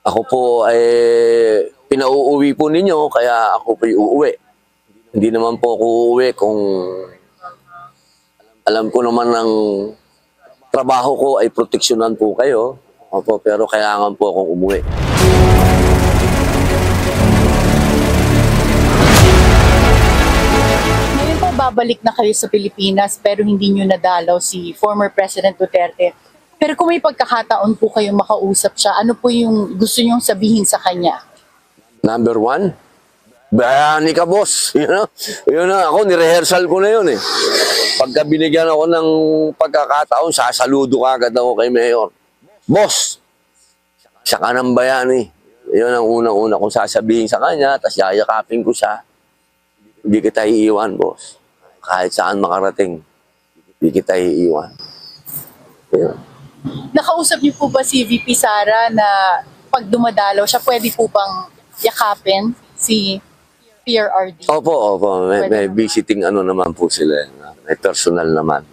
Ako po ay pinauuwi po ninyo kaya ako po uuwi. Hindi naman po ako uuwi kung alam ko naman ng trabaho ko ay proteksyonan po kayo. Opo, pero kailangan po akong umuwi. Ngayon po babalik na kayo sa Pilipinas pero hindi nyo nadalaw si former President Duterte. Pero kung may pagkakataon po kayong makausap siya, ano po yung gusto nyong sabihin sa kanya? Number one, bayani ka, boss. Yun na, ako, nirehearsal ko na yun eh. Pagka binigyan ako ng pagkakataon, sasaludo ka agad ako kay Mayor. Boss, siya ka ng bayani. Yun ang unang-una kong sasabihin sa kanya, tapos yayakapin ko siya. Hindi kita iiwan, boss. Kahit saan makarating, hindi kita iiwan. Yun. Nakausap niyo po ba si VP Sara na pag dumadalaw siya, pwede po bang yakapin si PRRD? Opo. May visiting ano naman po sila. May personal naman.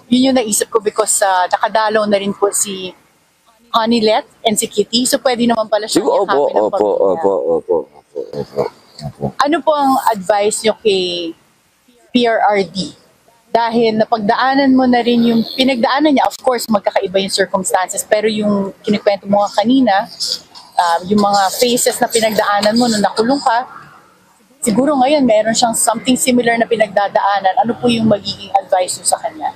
Yun yung naisip ko because nakadalaw na rin po si Anilet and si Kitty. So pwede naman pala siya yakapin ng pamilya. Opo. Ano po ang advice nyo kay PRRD? Dahil napagdaanan mo na rin yung pinagdaanan niya, of course, magkakaiba yung circumstances, pero yung kinikwento mo nga kanina, yung mga phases na pinagdaanan mo nung nakulong ka, siguro ngayon meron siyang something similar na pinagdadaanan. Ano po yung magiging advice nyo sa kanya?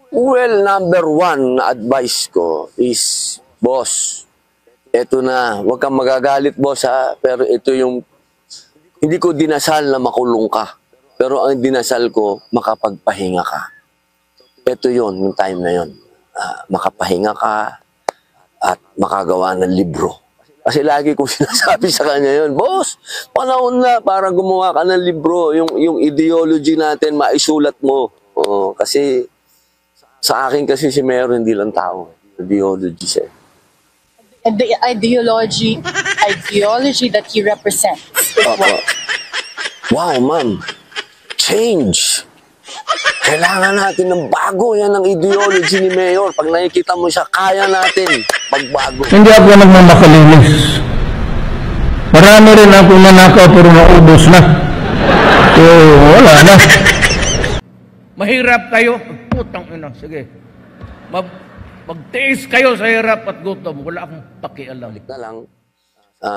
Well, number one na advice ko is, boss, eto na, huwag kang magagalit, boss, ha? Pero ito yung, hindi ko dinasal na makulong ka. Pero ang dinasal ko, makapagpahinga ka. Ito yon yung time na yon. Makapahinga ka at makagawa ng libro. Kasi lagi kong sinasabi sa kanya yon, boss, panahon na para gumawa ka ng libro. Yung ideology natin, maisulat mo. Kasi sa akin kasi si Mayor hindi lang tao. Ideology siya. And the ideology that he represents is what? Wow, ma'am. Change. Kailangan natin ng bago. Yan ang ideology ni Mayor. Pag nakikita mo siya, kaya natin magbago. Hindi ako nagmamakalinis. Marami rin ako nanakaw pero maubos na. So, wala na. Mahirap kayo. Putang ina, sige. Magtiis kayo sa hirap at gutom. Wala akong pakialam. Na lang,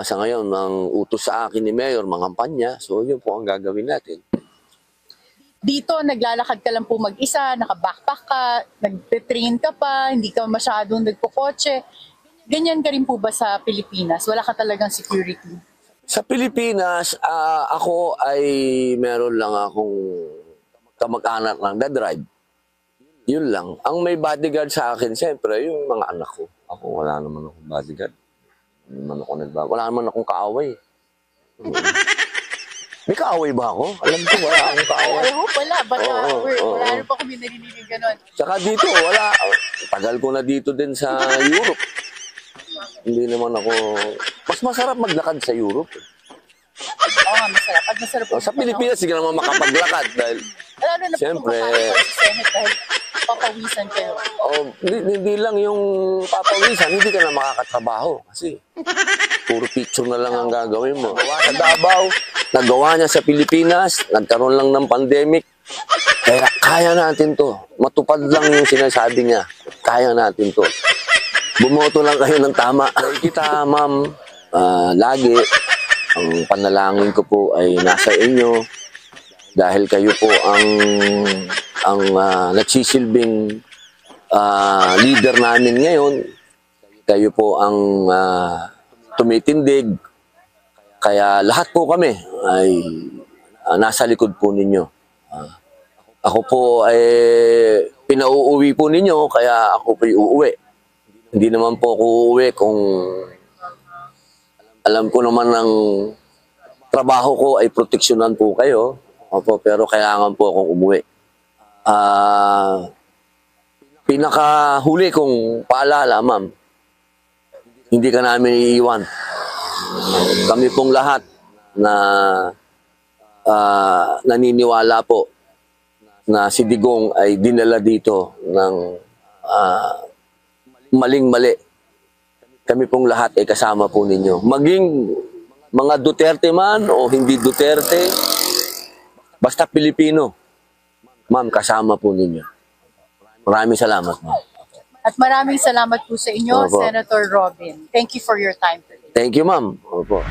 sa ngayon, ang utos sa akin ni Mayor, mga kampanya. So, yun po ang gagawin natin. Dito, naglalakad ka lang po mag-isa, naka-backpack ka, nag-train ka pa, hindi ka masyadong nagkukotse. Ganyan ka rin po ba sa Pilipinas? Wala ka talagang security? Sa Pilipinas, ako ay meron lang akong kamag-anak lang na drive. Yun lang. Ang may bodyguard sa akin, siyempre, yung mga anak ko. Ako, wala naman akong bodyguard. Wala naman akong kaaway. May kaaway ba ako? Alam ko, wala akong kaaway. I hope wala. Wala rin pa kami narinig ganon. Tsaka dito, wala. Tagal ko na dito din sa Europe. Hindi naman ako... Mas masarap maglakad sa Europe. Oo nga, masarap. At masarap po. Sa Pilipinas, sige naman makapaglakad. Dahil, lalo na siyempre, po sa Senate dahil papawisan kayo. Hindi lang yung papawisan, hindi ka na makakatrabaho. Kasi puro picture na lang ang gagawin mo. Nagawa sa Davao, nagawa niya sa Pilipinas, nagkaroon lang ng pandemic. Kaya natin to. Matupad lang yung sinasabi niya. Kaya natin to. Bumoto lang kayo ng tama. Kita, ma'am, lagi, ang panalangin ko po ay nasa inyo. Dahil kayo po ang nagsisilbing leader namin ngayon. Kayo po ang tumitindig. Kaya lahat po kami ay nasa likod po ninyo. Ako po ay pinauuwi po ninyo, kaya ako po uuwi. Hindi naman po ako uuwi kung alam ko naman ng trabaho ko ay proteksyonan po kayo. Opo, pero kailangan po akong umuwi. Pinakahuli kong paalala, ma'am, hindi ka namin iiwan. Kami pong lahat na naniniwala po na si Digong ay dinala dito ng maling-mali. kami pong lahat ay kasama po ninyo. Maging mga Duterte man o hindi Duterte, basta Pilipino, ma'am, kasama po ninyo. Maraming salamat, ma'am. At maraming salamat po sa inyo, Opo. Senator Robin. Thank you for your time today. Thank you, ma'am. Opo.